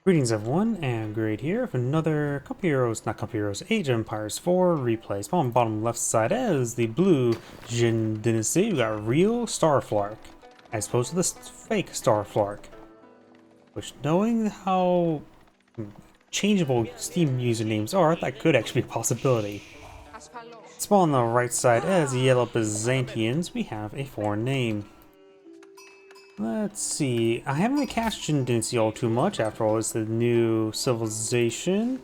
Greetings everyone, and Grade here with another Company Heroes, not Company Heroes, Age of Empires 4 replay. On the bottom left side as the blue Dynasty, we got real Starflark, as opposed to this fake Starflark. Which, knowing how changeable Steam usernames are, that could actually be a possibility. Spawn on the right side as the yellow Byzantines, we have a foreign name. Let's see, I haven't really cast Dynasty all too much, after all it's the new civilization.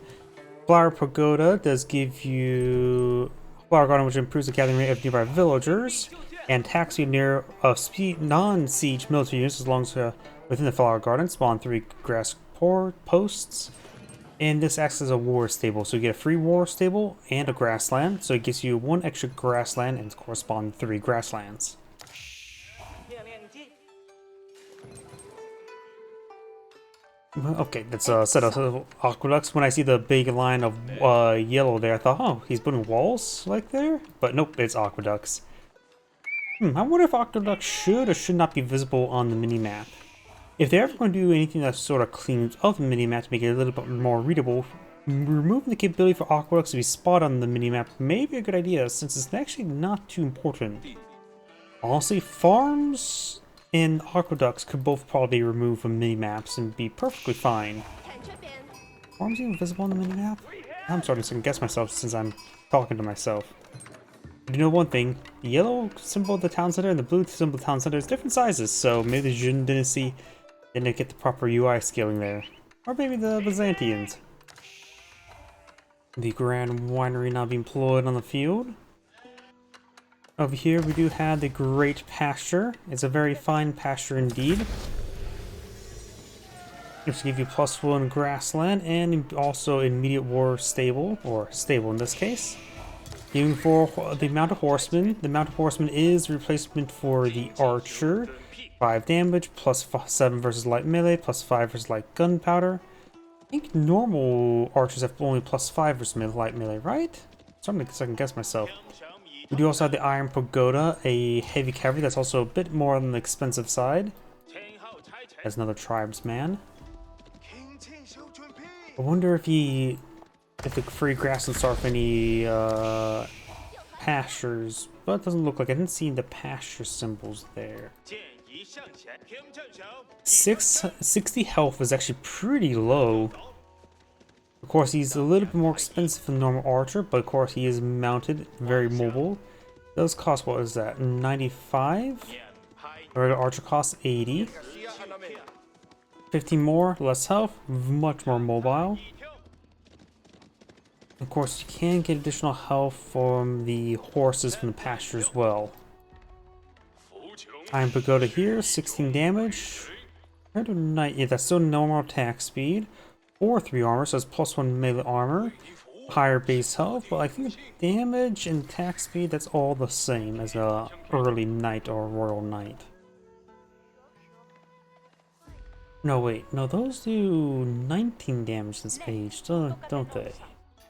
Flower Pagoda does give you Flower Garden, which improves the gathering rate of nearby villagers, and attacks you near non-siege military units as long as within the Flower Garden. Spawn 3 grass posts, and this acts as a war stable, so you get a free war stable and a grassland, so it gives you 1 extra grassland and corresponding 3 grasslands. Okay, that's a set of aqueducts. When I see the big line of yellow there, I thought, oh, he's putting walls like there? But nope, it's aqueducts. I wonder if aqueducts should or should not be visible on the minimap. If they're ever going to do anything that sort of cleans up the minimap to make it a little bit more readable, removing the capability for aqueducts to be spotted on the minimap may be a good idea, since it's actually not too important. Honestly, farms and aqueducts could both probably be removed from minimaps and be perfectly fine. Farms even visible on the minimap? I'm starting to second guess myself since I'm talking to myself. But you know one thing, the yellow symbol of the town center and the blue symbol of the town center is different sizes, so maybe the Jin Dynasty didn't get the proper UI scaling there. Or maybe the Byzantines. The Grand Winery now being employed on the field. Over here we do have the Great Pasture. It's a very fine pasture indeed. It's give you +1 grassland and also immediate war stable, or stable in this case. Even for the Mounted Horseman, the Mounted Horseman is replacement for the Archer. 5 damage, +7 versus light melee, +5 versus light gunpowder. I think normal archers have only +5 versus light melee, right? So I'm gonna second guess myself. We do also have the Iron Pagoda, a heavy cavalry that's also a bit more on the expensive side. As another tribesman. I wonder if the free grasslands start with any pastures, but it doesn't look like I didn't see the pasture symbols there. 60 health is actually pretty low. Of course, he's a little bit more expensive than normal archer, but of course he is mounted, very mobile. Those cost, what is that, 95? Regular archer costs 80. 15 more, less health, much more mobile. Of course, you can get additional health from the horses from the pasture as well. Iron Pagoda here, 16 damage. Yeah, that's still normal attack speed. Or 3 armor, so it's +1 melee armor. Higher base health, but I think the damage and attack speed, that's all the same as a early knight or royal knight. No, wait, no, those do 19 damage this age, don't they?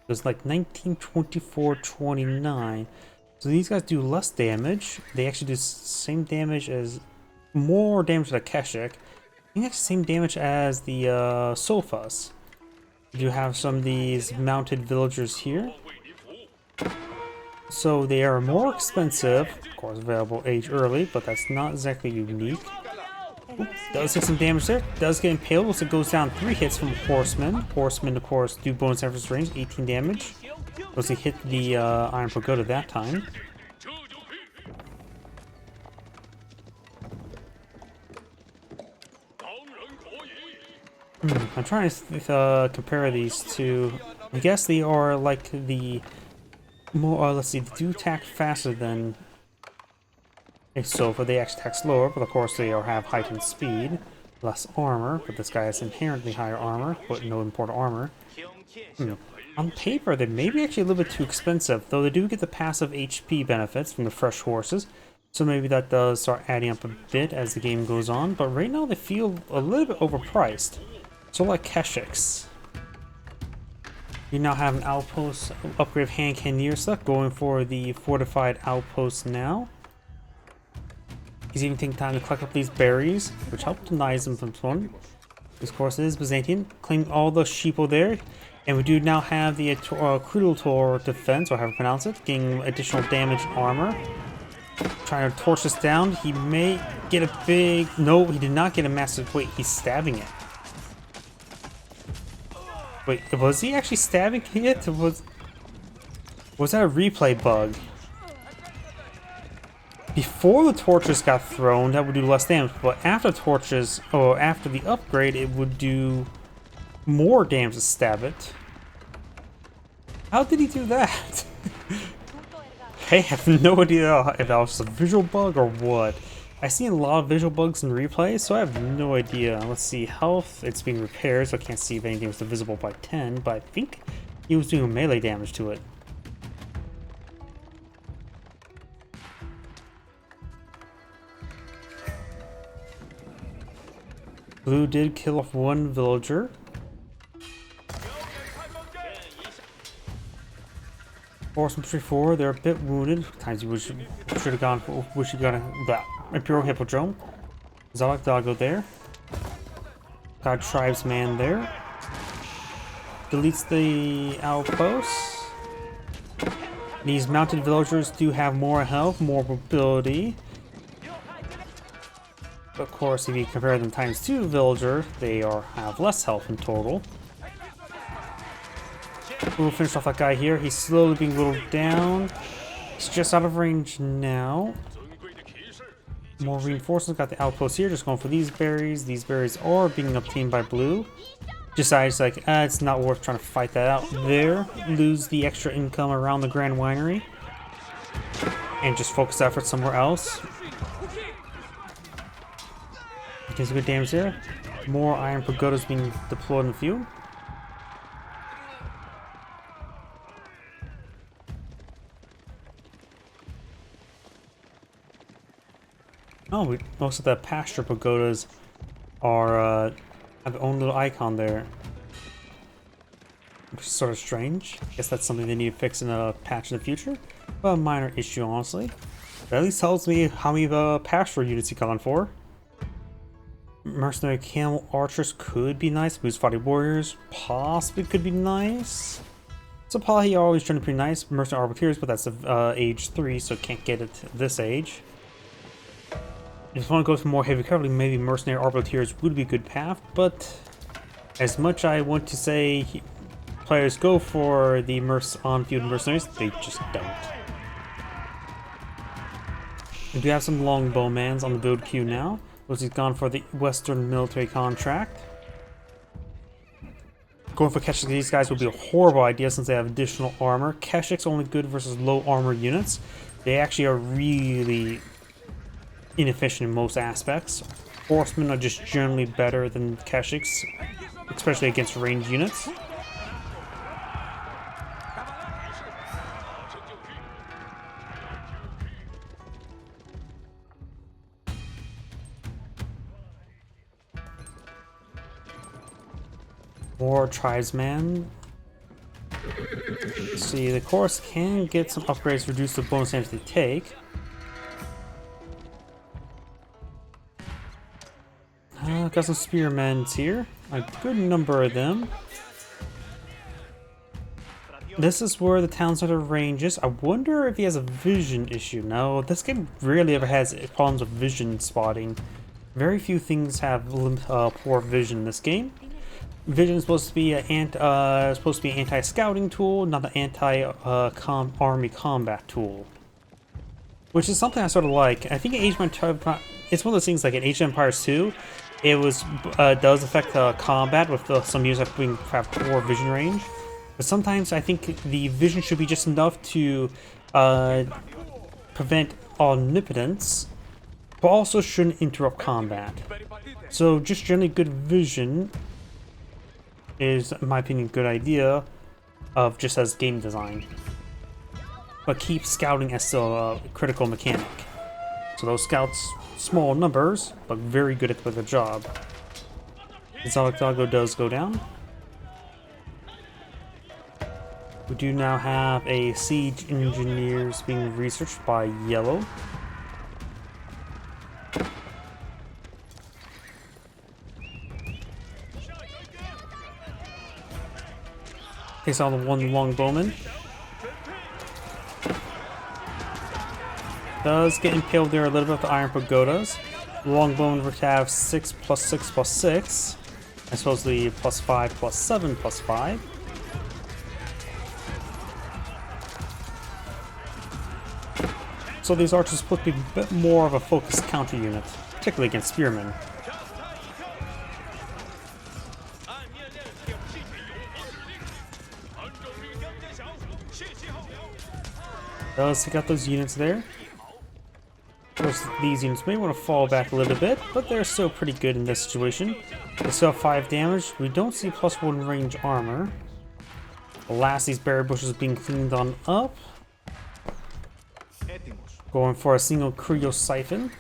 There's like 19, 24, 29. So these guys do less damage. They actually do same damage as, more damage than a Keshik. I think that's the same damage as the Sofas. You have some of these mounted villagers here. So they are more expensive, of course available age early, but that's not exactly unique. Oops, does take some damage there, does get impaled, so it goes down 3 hits from Horsemen. Horsemen of course do bonus efforts range, 18 damage. Once he hit the Iron Pagoda that time. I'm trying to compare these two. I guess they are like the more, let's see, they do attack faster than a Sofa. They actually attack slower, but of course they have heightened speed, less armor, but this guy has inherently higher armor, but no important armor. On paper, they may be actually a little bit too expensive, though they do get the passive HP benefits from the fresh horses, so maybe that does start adding up a bit as the game goes on, but right now they feel a little bit overpriced. So like Keshiks. You now have an outpost upgrade of hand cannoneer stuff, going for the fortified outpost now. He's even taking time to collect up these berries, which help deny them from one. This course is Byzantine. Claim all the sheeple there. And we do now have the Crudeltor defense, or however you pronounce it, getting additional damage armor. Trying to torch this down. He may get a big... No, he did not get a massive... Wait, he's stabbing it. Wait, was he actually stabbing it? Was that a replay bug? Before the torches got thrown, that would do less damage, but after torches, or after the upgrade, it would do more damage to stab it. How did he do that? I have no idea if that was just a visual bug or what. I've seen a lot of visual bugs in replays, so I have no idea. Let's see, health, it's being repaired, so I can't see if anything was divisible by 10, but I think he was doing melee damage to it. Blue did kill off one villager. Force Infantry 4, they're a bit wounded. Times you should have gone for, wish you got a Imperial Hippodrome. Zalak Doggo there. Got Tribesman there. Deletes the outposts. These mounted villagers do have more health, more mobility. Of course, if you compare them times 2 villager, they have less health in total. We'll finish off that guy here. He's slowly being whittled down. He's just out of range now. More reinforcements. Got the outpost here. Just going for these berries. These berries are being obtained by blue. Decides like, it's not worth trying to fight that out there. Lose the extra income around the Grand Winery. And just focus effort somewhere else. Getting some good damage there. More iron pagodas being deployed in the field. Oh, most of the pasture pagodas are have their own little icon there, which is sort of strange. Guess that's something they need to fix in a patch in the future. But a minor issue, honestly. But at least tells me how many pasture units he gone for. Mercenary camel archers could be nice. Boost-fighting warriors possibly could be nice. So probably always trying to be pretty nice. Mercenary arbiteers, but that's age 3, so can't get it this age. If you want to go for more heavy cavalry, maybe mercenary arbiteers would be a good path, but as much I want to say players go for the on-field mercenaries, they just don't. We do have some longbowmans on the build queue now. He's gone for the Western military contract. Going for Keshiks, these guys would be a horrible idea since they have additional armor. Keshiks only good versus low armor units. They actually are really inefficient in most aspects. Horsemen are just generally better than Keshiks, especially against ranged units. More tribesman. See, the course can get some upgrades to reduce the bonus damage they take. Got some spearmen here. A good number of them. This is where the town center ranges. I wonder if he has a vision issue. No, this game rarely ever has problems with vision spotting. Very few things have poor vision in this game. Vision is supposed to be an anti-scouting tool, not an anti-army combat tool. Which is something I sort of like. I think in Age of Empires, it's one of those things like in Age of Empires 2, it does affect combat with some units have poor vision range. But sometimes I think the vision should be just enough to prevent omnipotence, but also shouldn't interrupt combat. So just generally good vision is, in my opinion, a good idea of just as game design. But keep scouting as still a critical mechanic. So those scouts, small numbers, but very good at the job. Zalak Doggo does go down. We do now have a siege engineers being researched by Yellow. Takes on the one longbowman. Does get impaled there a little bit with the iron pagodas. Longbowman would have 6 plus 6 plus 6. And supposedly plus 5 plus 7 plus 5. So these archers supposed to be a bit more of a focused counter unit, particularly against spearmen. Does take out those units there. Of course, these units may want to fall back a little bit, but they're still pretty good in this situation. They still have 5 damage. We don't see +1 range armor. Alas, these berry bushes being cleaned on up. Going for a single Creo Siphon.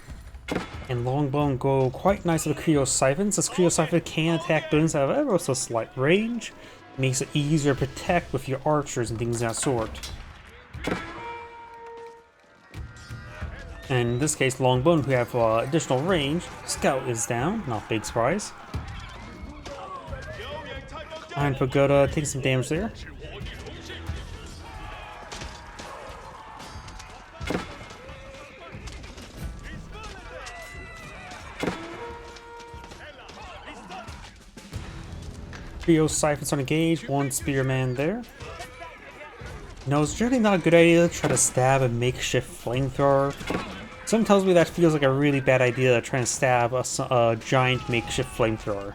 And Longbowmen go quite nice with the Creo Siphon, since Creo Siphon can attack buildings that have ever so slight range. Makes it easier to protect with your archers and things of that sort. And in this case, Longbowmen, who have additional range. Scout is down, not big surprise. Iron Pagoda taking some damage there. Creo Siphons on engage, 1 spearman there. No, it's generally not a good idea to try to stab a makeshift flamethrower. Something tells me that feels like a really bad idea to try and stab a giant makeshift flamethrower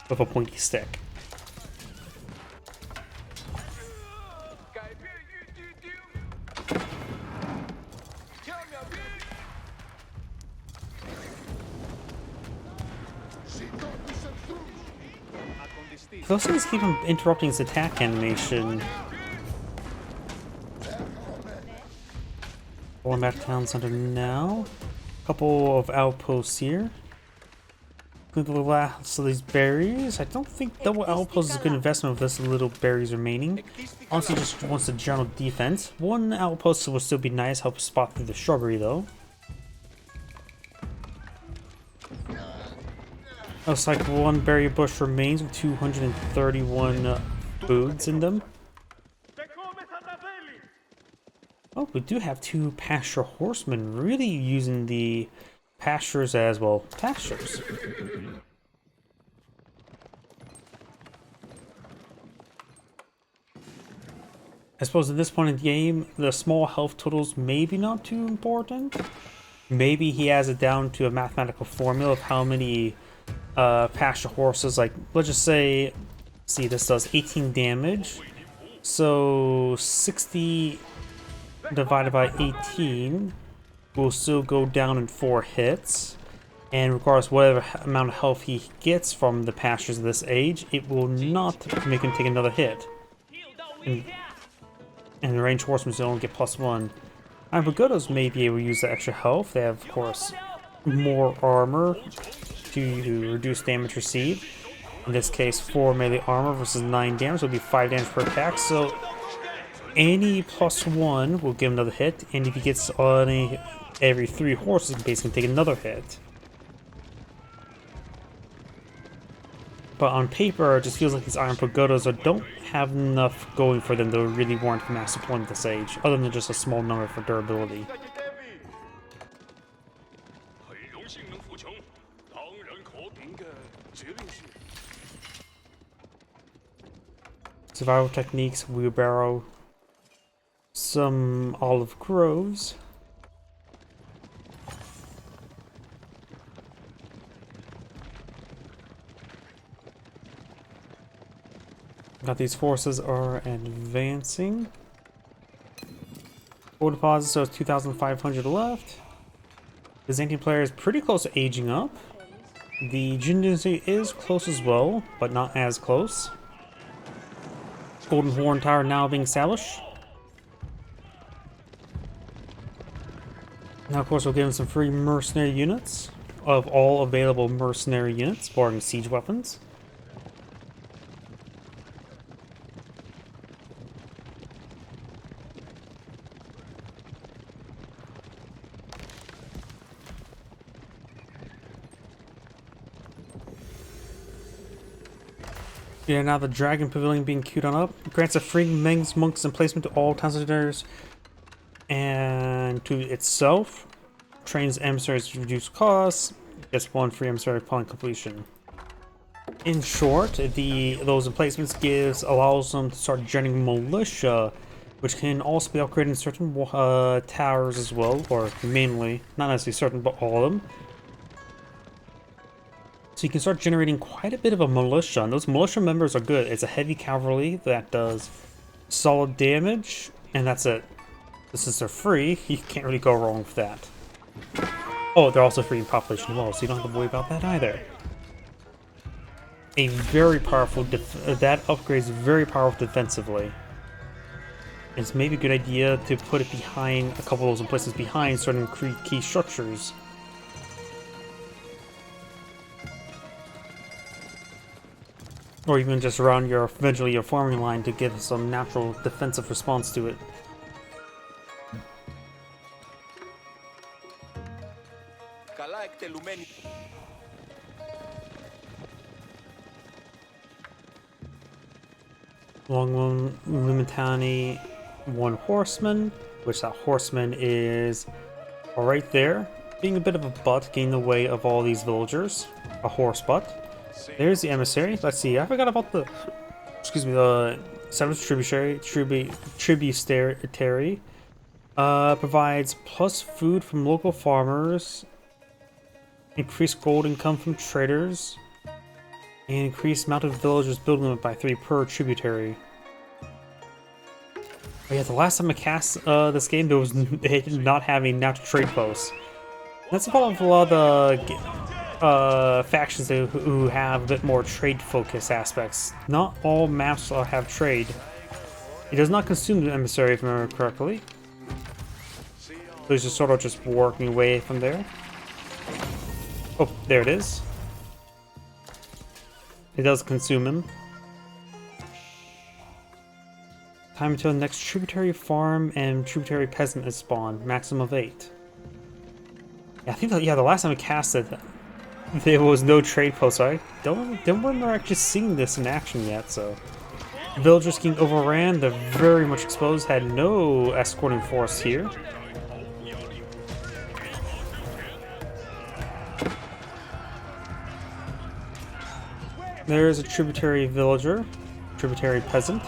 with a pointy stick. Those things keep him interrupting his attack animation. Going back to town center now. Couple of outposts here. Look at the last of these berries. I don't think double outpost is a good investment with this little berries remaining. Honestly, just wants a general defense. 1 outpost will still be nice, help spot through the shrubbery though. Looks like 1 berry bush remains with 231 foods in them. Oh, we do have 2 pasture horsemen, really using the pastures as, well, pastures. I suppose at this point in the game, the small health totals maybe not too important. Maybe he has it down to a mathematical formula of how many pasture horses, like, let's just say, see, this does 18 damage. So 60 divided by 18 will still go down in 4 hits, and regardless whatever amount of health he gets from the pastures of this age, it will not make him take another hit. And the ranged horsemen still only get +1. Iron Pagodas may be able to use the extra health. They have, of course, more armor to reduce damage received. In this case, 4 melee armor versus 9 damage, so it'll be 5 damage per attack. So any +1 will give another hit, and if he gets on every 3 horses, he can basically take another hit. But on paper, it just feels like these Iron Pagodas don't have enough going for them to really warrant mass deployment this age, other than just a small number for durability. Survival techniques, wheelbarrow, some olive groves. Now these forces are advancing. Gold deposits, so it's 2,500 left. Byzantine player is pretty close to aging up. The Dynasty is close as well, but not as close. Golden Horn Tower now being established. Now, of course, we'll give him some free mercenary units of all available mercenary units, barring siege weapons. Yeah, now the Dragon Pavilion being queued on up. Grants a free Meng's monks emplacement to all town centers and to itself. Trains emissaries to reduce costs. Gets one free emissary upon completion. In short, those emplacements allows them to start generating militia, which can also be upgraded in certain towers as well, or mainly, not necessarily certain, but all of them. So you can start generating quite a bit of a militia, and those militia members are good. It's a heavy cavalry that does solid damage, and that's it. Since they're free, you can't really go wrong with that. Oh, they're also free in population as well, so you don't have to worry about that either. A very powerful, that upgrade is very powerful defensively. It's maybe a good idea to put it behind a couple of those places behind certain key structures. Or even just around eventually your farming line to give some natural defensive response to it. Long Limitani, one horseman, which that horseman is right there, being a bit of a butt, getting in the way of all these villagers. A horse butt. There's the emissary. Let's see, I forgot about the, the 7th tributary. Provides plus food from local farmers, increased gold income from traders, and increased amount of villagers building limit by 3 per tributary. Oh yeah, the last time I cast this game, they did not have a natural trade post. That's a problem with a lot of the factions who have a bit more trade-focused aspects. Not all maps have trade. It does not consume the emissary, if I remember correctly. So he's just sort of just working away from there. Oh, there it is. It does consume him. Time until the next tributary farm and tributary peasant is spawned. Maximum of 8. Yeah, I think the last time I cast it, there was no trade post. So I don't remember actually seeing this in action yet. So villagers getting overran. They're very much exposed. Had no escorting force here. There's a tributary villager, tributary peasant.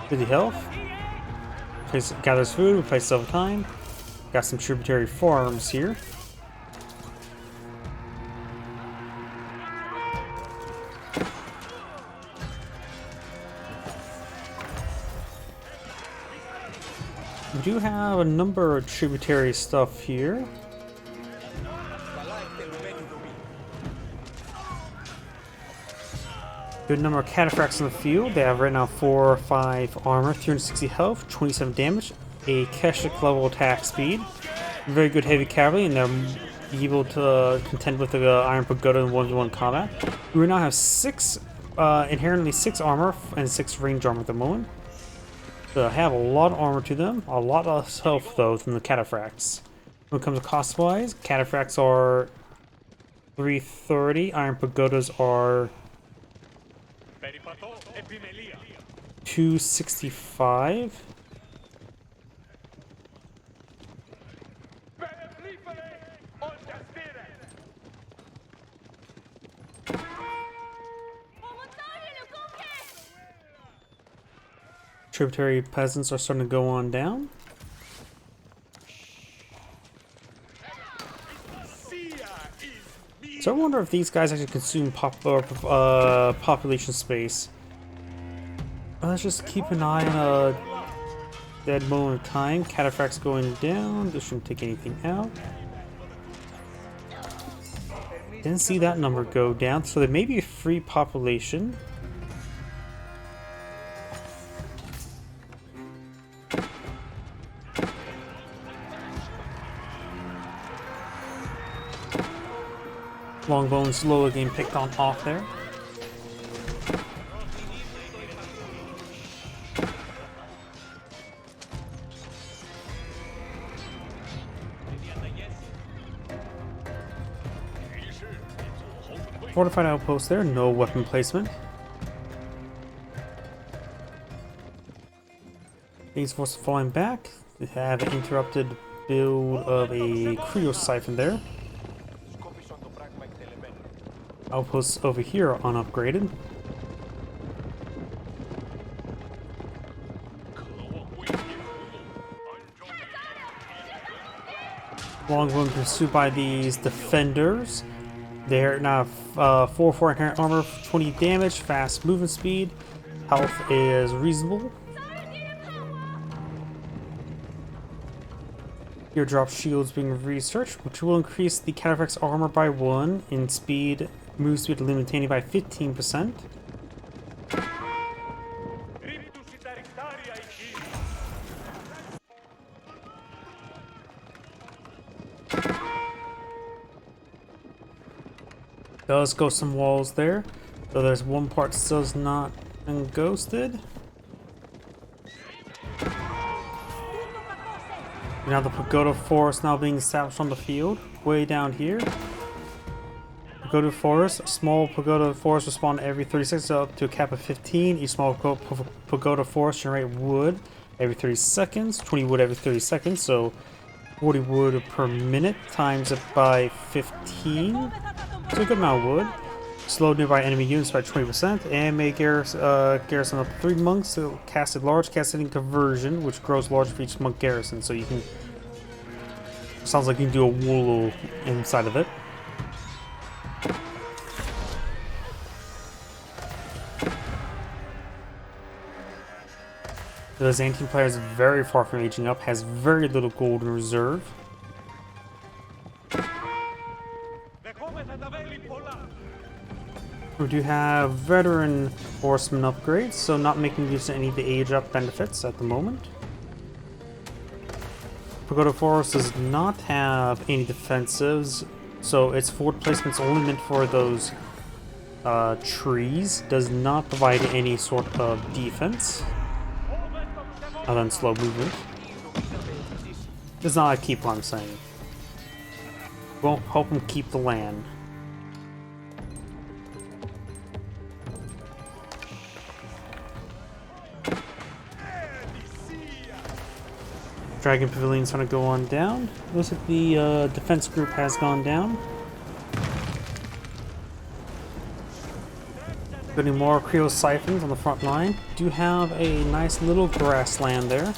50 health. Gathers food, replaces over time. Got some tributary farms here. We do have a number of tributary stuff here. Good number of cataphracts in the field. They have right now 4 or 5 armor, 360 health, 27 damage, a Keshic level attack speed. Very good heavy cavalry, and they're able to contend with the Iron Pagoda in 1v1 combat. We now have inherently 6 armor and 6 range armor at the moment. So they have a lot of armor to them, a lot of health though from the cataphracts. When it comes to cost wise, cataphracts are 330, Iron Pagodas are 265. Tributary peasants are starting to go on down. So I wonder if these guys actually consume population space. Let's just keep an eye on a dead moment of time. Cataphracts going down. This shouldn't take anything out. Didn't see that number go down, so there may be a free population. Longbone slowly getting picked on off there. Fortified outpost there, no weapon placement. These forces falling back. They have an interrupted build of a Creo Siphon there. Outposts over here are unupgraded. Longbow pursued by these defenders. They're now 4 inherent armor, 20 damage, fast movement speed. Health is reasonable. Teardrop shields being researched, which will increase the Cataphract's armor by 1 in speed, move speed limiting by 15%. Does go some walls there, though there's one part still is not ghosted. Now the Pagoda Forest now being established on the field, way down here. Pagoda Forest, a small Pagoda Forest respawn every 30 seconds up to a cap of 15. Each small Pagoda Forest generate wood every 30 seconds, 20 wood every 30 seconds, so 40 wood per minute times it by 15. So a good amount of wood. Slow nearby enemy units by 20%, and may garrison up 3 monks to cast a large casting conversion, which grows larger for each monk garrison. So you can. Sounds like you can do a wool inside of it. The Byzantine player is very far from aging up, has very little gold in reserve. We do have veteran horseman upgrades, so not making use of any of the age up benefits at the moment. Pagoda Forest does not have any defensives, so its forward placement's only meant for those trees. Does not provide any sort of defense, other than slow movement. Does not keep what I'm saying. Won't help him keep the land. Dragon Pavilion's gonna go on down. Looks like the defense group has gone down. Getting more Creo Siphons on the front line. Do have a nice little grassland there.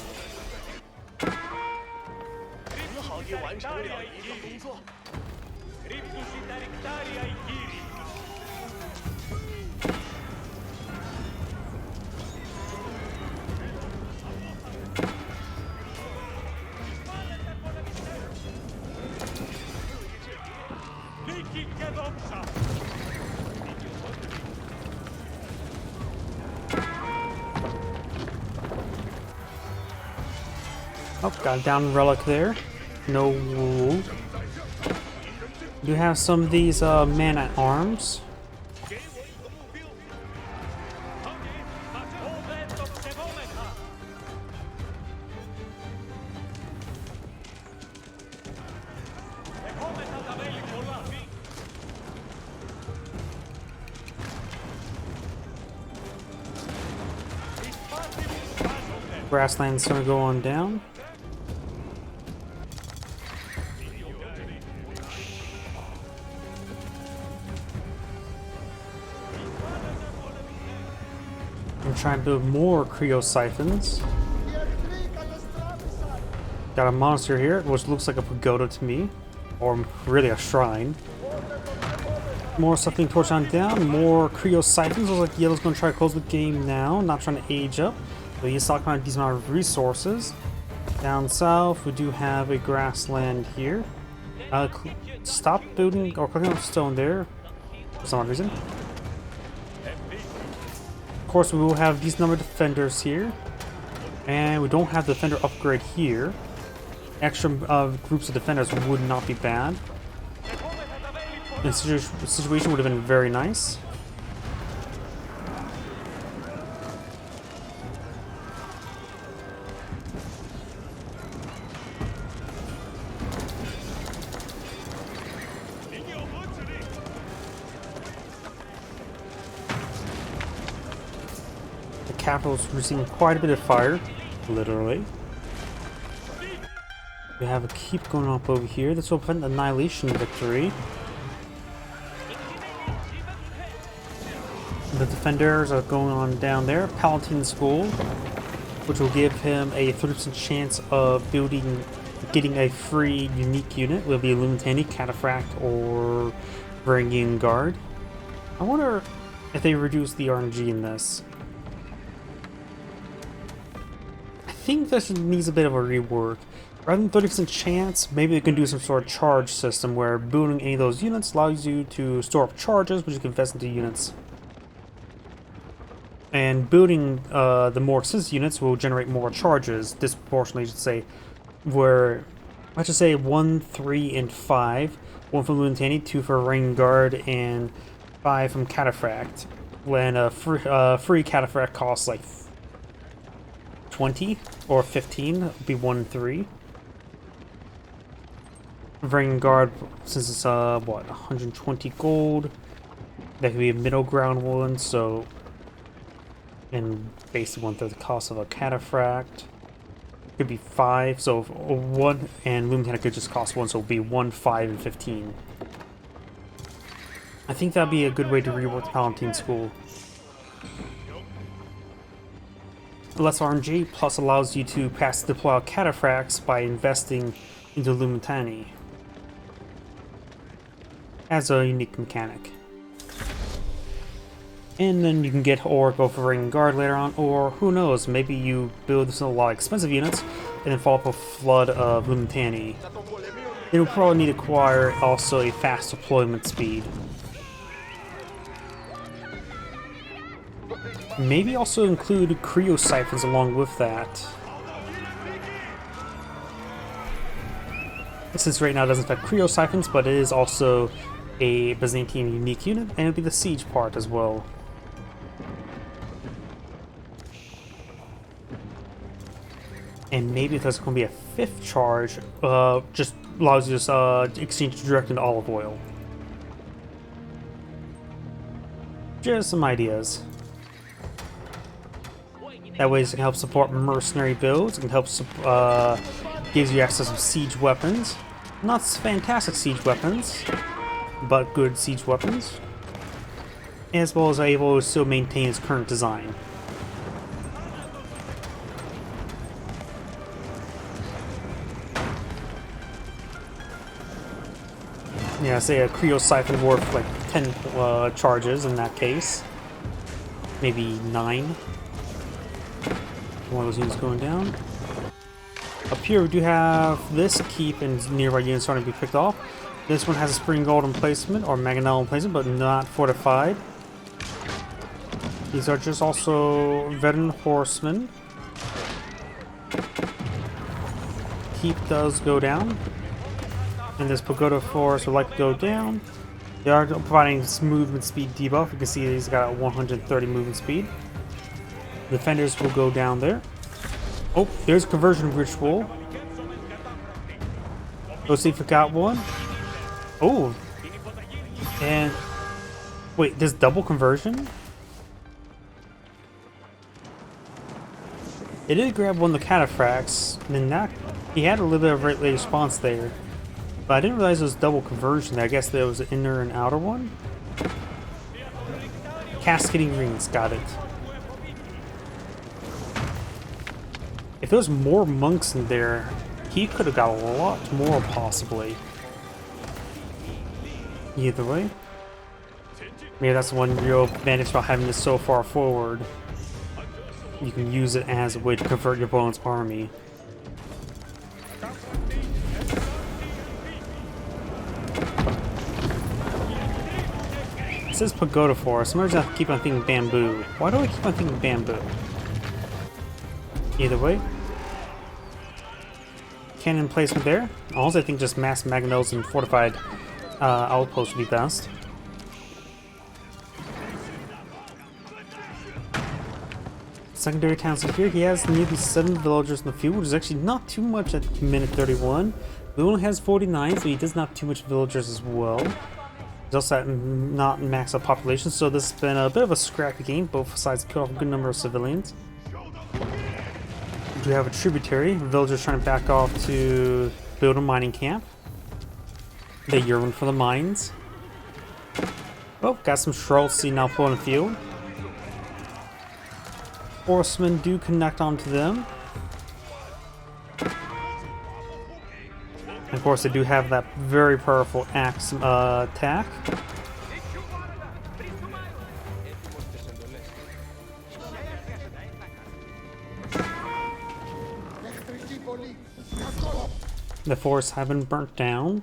Oh, got a down relic there. No wool. Do have some of these man-at-arms. Grassland's gonna go on down. I'm trying to build more Creo Siphons. Got a monster here, which looks like a pagoda to me, or really a shrine. More stuff being torched on down, more Creo Siphons. Looks like Yellow's gonna try to close the game now, not trying to age up. But he's talking about a decent amount of resources. Down south, we do have a grassland here. Stop building or clicking on stone there for some odd reason. Of course, we will have these number of defenders here, and we don't have the defender upgrade here. Extra groups of defenders would not be bad. This situation would have been very nice. Capital's receiving quite a bit of fire. literally. We have a keep going up over here. This will prevent annihilation victory. The defenders are going on down there. Palatine School, which will give him a 30% chance of getting a free unique unit. Will be Illuminati, Cataphract, or Varangian Guard. I wonder if they reduce the RNG in this. I think this needs a bit of a rework. Rather than 30% chance, maybe they can do some sort of charge system where building any of those units allows you to store up charges, which you can invest into units. And building the more expensive units will generate more charges, disproportionately, I should say, where, I should say 1, 3, and 5. 1 from Illuminati, 2 for Rain Guard, and 5 from Cataphract. When a free Cataphract costs like 20 or 15, it would be 1 and 3. Rain Guard, since it's what, 120 gold, that could be a middle ground one, so, and basically 1/3 the cost of a Cataphract. Could be 5, so 1, and Lumitank could just cost 1, so it would be 1, 5, and 15. I think that'd be a good way to rework the Palatine School. Less RNG plus allows you to pass deploy Cataphracts by investing into Lumitani as a unique mechanic. And then you can get or go for Ring Guard later on, or who knows, maybe you build some a lot of expensive units and then follow up a flood of Lumitani. It will probably need to acquire also a fast deployment speed. Maybe also include Creo Siphons along with that. Since right now it doesn't affect Creo Siphons, but it is also a Byzantine unique unit, and it'll be the siege part as well. And maybe if there's going to be a 5th charge, just allows you to exchange direct into olive oil. Just some ideas. That way it can help support mercenary builds, it can help gives you access to siege weapons. Not fantastic siege weapons, but good siege weapons. As well as able to still maintain its current design. Yeah, say a Creo Siphon worth like 10 charges in that case. Maybe 9. One of those units going down. Up here we do have this keep and nearby units starting to be picked off. This one has a Spring Gold emplacement or Mangonel emplacement, but not fortified. These are just also veteran horsemen. Keep does go down. And this Pagoda Forest would like to go down. They are providing movement speed debuff. You can see he's got 130 movement speed. Defenders will go down there. Oh, there's conversion ritual. Let's see if we got one. Oh, and wait, there's double conversion? It did grab one of the Cataphracts, and then that he had a little bit of rate late response there. But I didn't realize it was double conversion there. I guess there was an inner and outer one. Cascading rings, got it. If there was more monks in there, he could have got a lot more possibly. Either way. Maybe that's one real advantage about having this so far forward. You can use it as a way to convert your opponent's army. It says Pagoda Forest. Sometimes I keep on thinking bamboo. Why do I keep on thinking bamboo? Either way. Cannon placement there. Also, I think just mass mangonels and fortified outposts would be best. Secondary towns here. He has nearly 7 villagers in the field, which is actually not too much at minute 31. He only has 49, so he does not have too much villagers as well. He's also at not max out population, so this has been a bit of a scrappy game. Both sides kill off a good number of civilians. do have a tributary. Villagers trying to back off to build a mining camp. They yearn for the mines. Oh, got some Shrolsey now pulling the field. Horsemen do connect onto them. And of course, they do have that very powerful axe attack. The forests have been burnt down.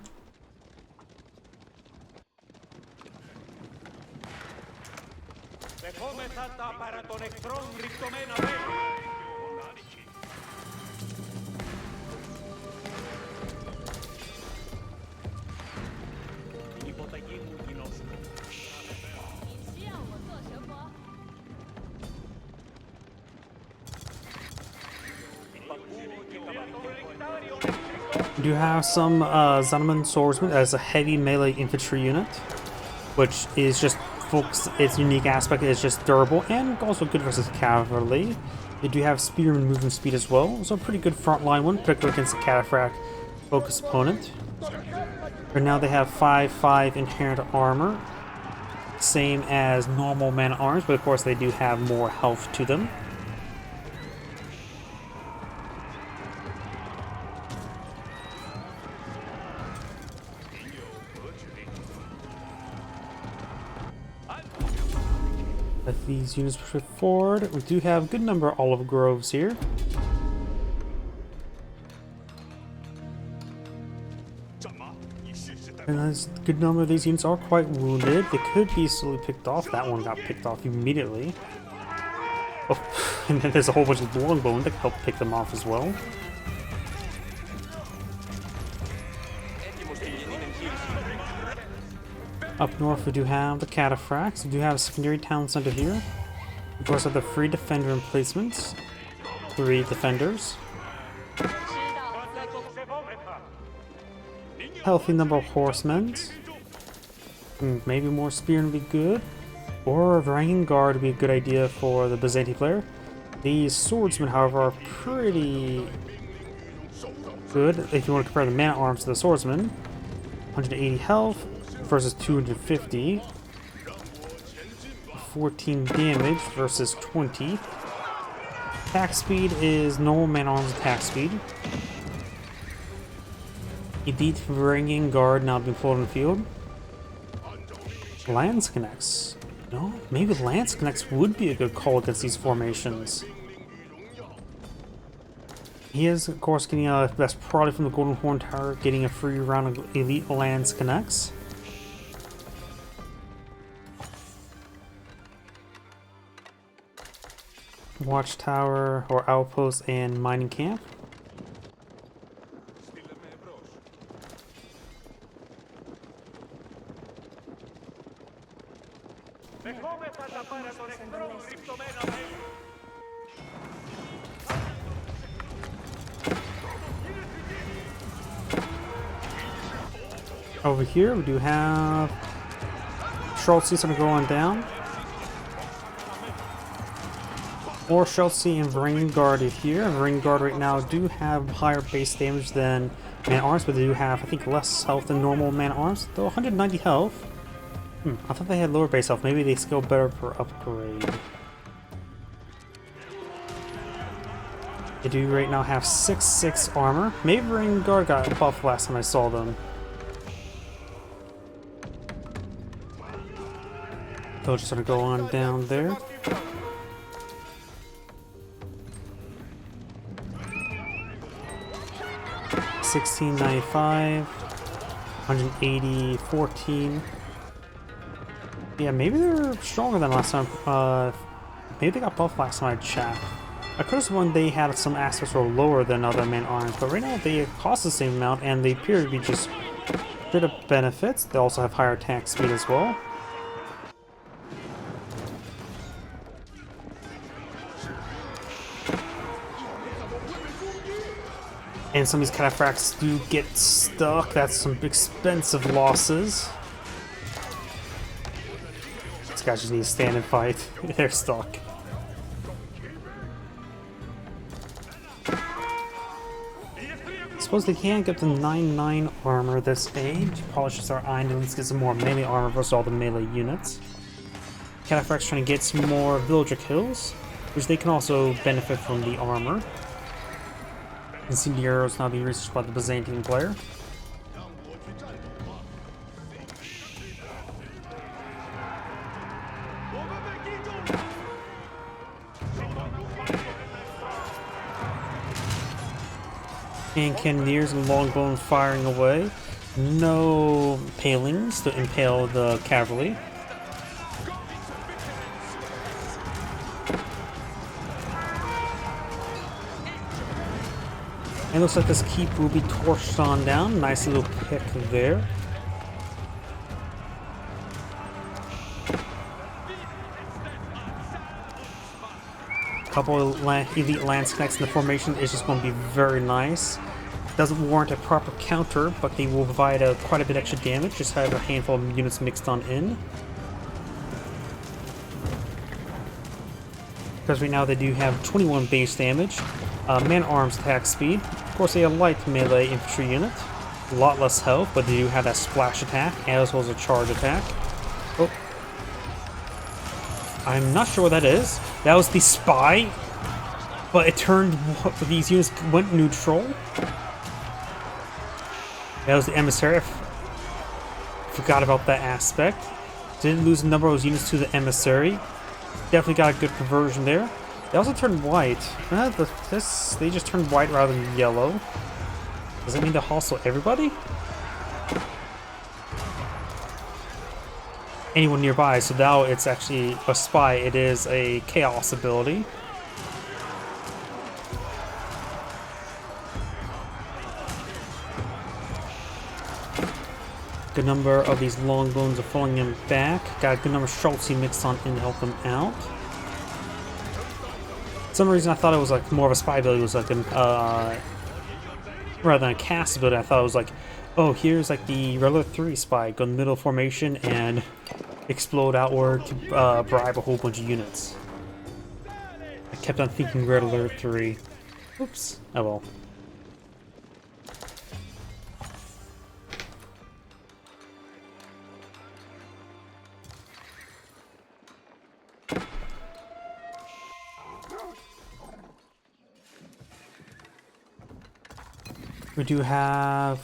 We do have some Zanman swordsmen as a heavy melee infantry unit, which is just focused. Its unique aspect is just durable and also good versus cavalry. They do have spearman movement speed as well, so a pretty good frontline one, particularly against a Cataphracts focused opponent. Right now they have 5/5 inherent armor, same as normal man-at-arms, but of course they do have more health to them. Let these units push forward. We do have a good number of olive groves here. And a good number of these units are quite wounded. They could be easily picked off. That one got picked off immediately. Oh, and then there's a whole bunch of longbowmen that help pick them off as well. Up north we do have the Cataphracts. We do have a secondary town center here. We course have the 3 defender emplacements. 3 defenders. Healthy number of horsemen. Maybe more spearmen would be good. Or a Varangian Guard would be a good idea for the Byzantine player. These swordsmen, however, are pretty good if you want to compare the man-at-arms to the swordsmen. 180 health versus 250. 14 damage versus 20. Attack speed is normal man-at-arms attack speed. Elite Varangian Guard now being pulled in the field. Lance Connects. No, maybe Lance Connects would be a good call against these formations. He is, of course, getting a best product from the Golden Horn Tower, getting a free round of Elite Lance Connects. Watchtower or outpost and mining camp. Over here we do have Shrolsey going to go on down. Or Shrolsey and Varangian Guard here. Varangian Guard right now do have higher base damage than man-at-arms, but they do have, I think, less health than normal man-at-arms. Though 190 health. I thought they had lower base health. Maybe they scale better per upgrade. They do right now have 6/6 armor. Maybe Varangian Guard got buffed last time I saw them. They'll just sort of go on down there. $16.95, 180, 14. Yeah, maybe they're stronger than last time. Maybe they got buffed last time I checked. I could have sworn they had some aspects were lower than other man-at-arms, but right now they cost the same amount and they appear to be just a bit of benefits. They also have higher attack speed as well. And some of these Cataphracts do get stuck. That's some expensive losses. These guys just need to stand and fight. They're stuck. suppose they can get the 9/9 armor this age. Probably should start eyeing to at least get some more melee armor versus all the melee units. Cataphract's trying to get some more villager kills, which they can also benefit from the armor. Incendiaries now being researched by the Byzantine player. And cannoneers and longbowmen firing away. No palings to impale the cavalry. And looks like this keep will be torched on down. Nice little pick there. Couple of elite lance connects in the formation is just going to be very nice. Doesn't warrant a proper counter, but they will provide quite a bit extra damage. Just have a handful of units mixed on in. Because right now they do have 21 base damage, man-arms attack speed. Of course, a light melee infantry unit, a lot less health, but they do have that splash attack as well as a charge attack. Oh, I'm not sure what that is. That was the spy, but it turned, these units went neutral. That was the emissary. I forgot about that aspect. Didn't lose a number of those units to the emissary. Definitely got a good conversion there. They also turned white. They just turned white rather than yellow. Does that mean they'll hustle everybody? Anyone nearby, so now it's actually a spy. It is a chaos ability. Good number of these longbones are falling him back. Got a good number of Schultz mixed on in to help them out. For some reason I thought it was like more of a spy ability. It was like a, rather than a cast ability, I thought it was like, oh, here's like the regular 3 spy, go in the middle formation and explode outward to bribe a whole bunch of units. I kept on thinking Red Alert 3. Oops. Oh well. We do have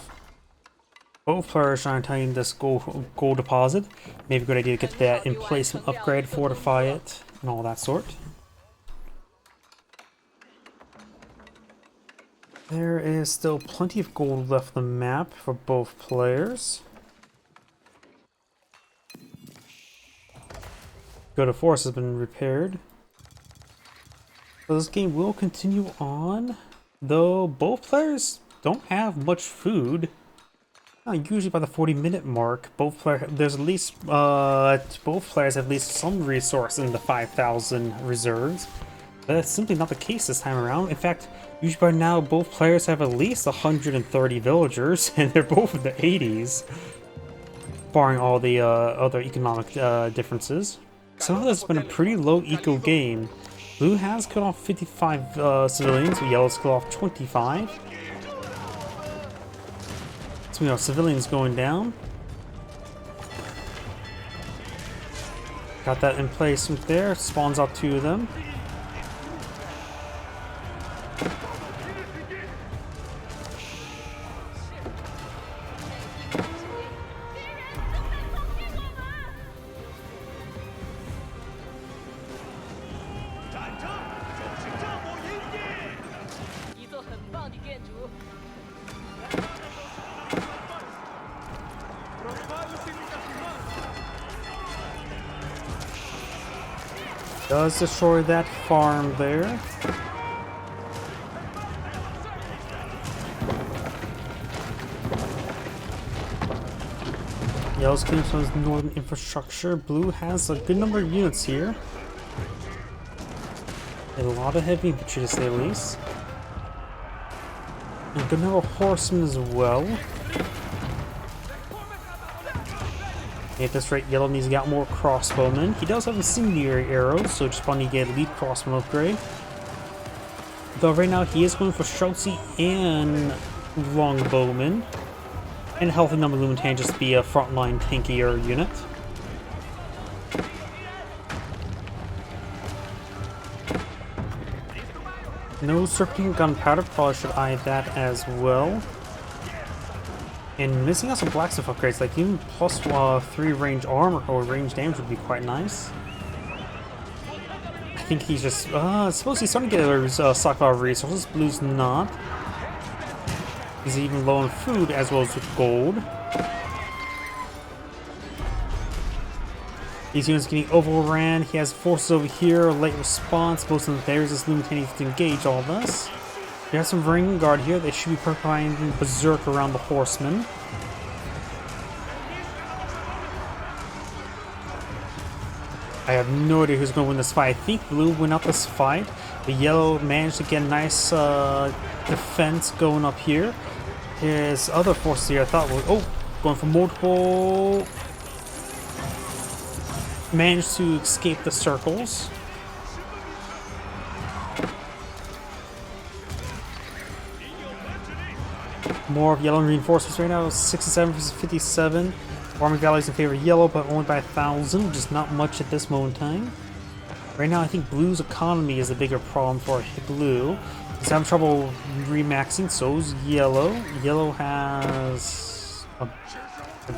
both players trying to attain this gold deposit. Maybe a good idea to get that emplacement upgrade, fortify it, and all that sort. There is still plenty of gold left on the map for both players. Go to Force has been repaired. So this game will continue on, though both players don't have much food. Usually by the 40-minute mark, both players have at least some resource in the 5,000 reserves. But that's simply not the case this time around. In fact, usually by now both players have at least 130 villagers, and they're both in the 80s, barring all the other economic differences. Somehow this has been a pretty low eco game. Blue has cut off 55 civilians, yellow's cut off 25. So we have civilians going down. Got that in place right there. Spawns out 2 of them. Does destroy that farm there. Yellow's cleaning some of his northern infrastructure. Blue has a good number of units here. A lot of heavy infantry to say the least. And a good number of horsemen as well. At this rate, Yellow needs to get more crossbowmen. He does have incendiary arrows, so just want to get elite crossbow upgrade. Though right now he is going for Schultz and Longbowmen. And a healthy number of Lumentan just be a frontline tankier unit. No Serpentine Gunpowder, probably should eye that as well. And missing out some blacksmith upgrades, like even plus 3 range armor or range damage would be quite nice. I think he's just, suppose he's starting to get his stockpile of resources. Blue's not. He's even low on food as well as with gold. These units getting overran. He has forces over here, late response. Most of them there's this Lumentan to engage all this. We have some Ring Guard here. They should be providing berserk around the horsemen. I have no idea who's going to win this fight. I think blue win out this fight. The yellow managed to get a nice defense going up here. His other forces here I thought were, going for multiple. Managed to escape the circles. More of yellow reinforcements right now. 67 versus 57. Army values in favor of yellow, but only by 1,000, which is not much at this moment in time. Right now, I think blue's economy is a bigger problem for blue. He's having trouble remaxing, so is yellow. Yellow has... I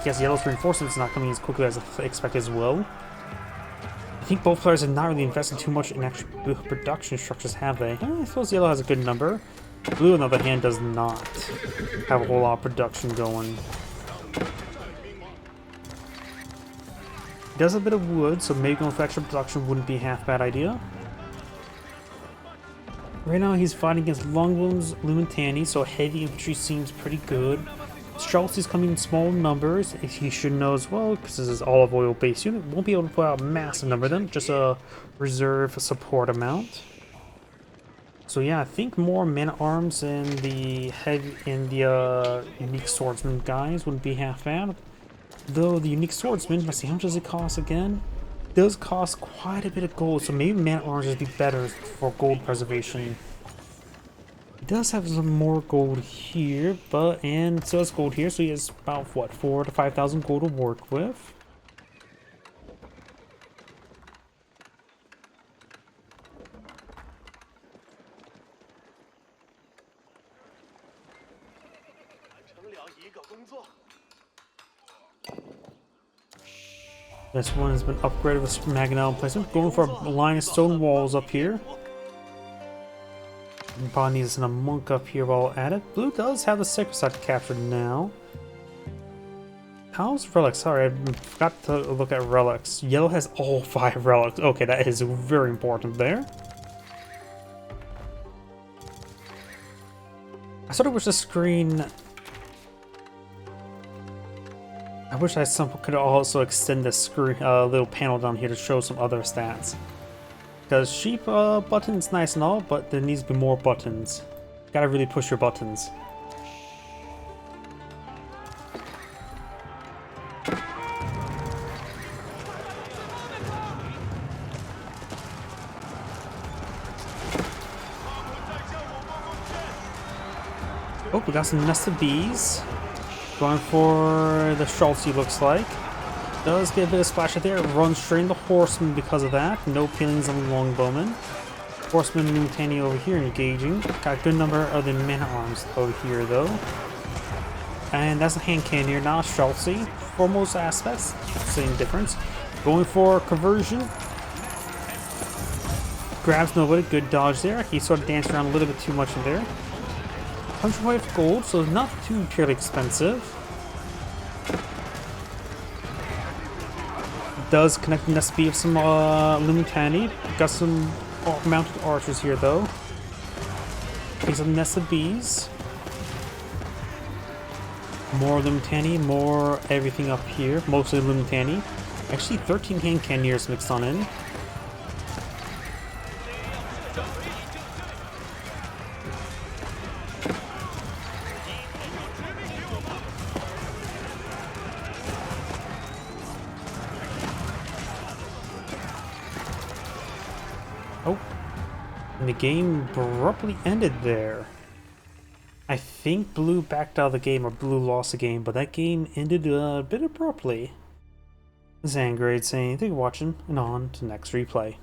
guess yellow's reinforcements not coming as quickly as expected as well. I think both players have not really invested too much in actual production structures, have they? I suppose yellow has a good number. Blue, on the other hand, does not have a whole lot of production going. He does a bit of wood, so maybe going for extra production wouldn't be a half bad idea. Right now, he's fighting against Longbones, Lumentani, so heavy infantry seems pretty good. Strelts is coming in small numbers, he should know as well, because this is olive oil based unit. Won't be able to put out a massive number of them, just a reserve support amount. So yeah, I think more men-at-arms in the unique swordsman guys wouldn't be half bad. Though the unique swordsman, let's see, how much does it cost again? It does cost quite a bit of gold, so maybe men-at-arms would be better for gold preservation. He does have some more gold here, and so has gold here, so he has about, what, 4,000 to 5,000 gold to work with. This one has been upgraded with Magnell placement. Going for a line of stone walls up here. Probably needs a monk up here while at it. Blue does have the sacred site captured now. How's relics? Sorry, I forgot to look at relics. Yellow has all 5 relics. Okay, that is very important there. I sort of wish the screen... I wish I could also extend this screen, little panel down here to show some other stats. Because sheep button's nice and all, but there needs to be more buttons. Gotta really push your buttons. Oh, we got some nested bees. Going for the Schultz, looks like. Does get a bit of splash out there. Runs straight into Horseman because of that. No peelings on the Longbowman. Horseman and Lumentani over here engaging. Got a good number of the men-at-arms over here, though. And that's a hand cannon here, not a Schultz. For most aspects, same difference. Going for conversion. Grabs nobody. Good dodge there. He sort of danced around a little bit too much in there. 105 gold, so not too terribly expensive. Does connect the speed of some Lumentani. Got some mounted archers here though. Takes some nested bees. More Lumentani, more everything up here. Mostly Lumentani. Actually 13 hand cannoneers mixed on in. Oh, and the game abruptly ended there. I think blue backed out of the game or blue lost the game, but that game ended a bit abruptly. This is Angrade saying, thank you for watching, and on to next replay.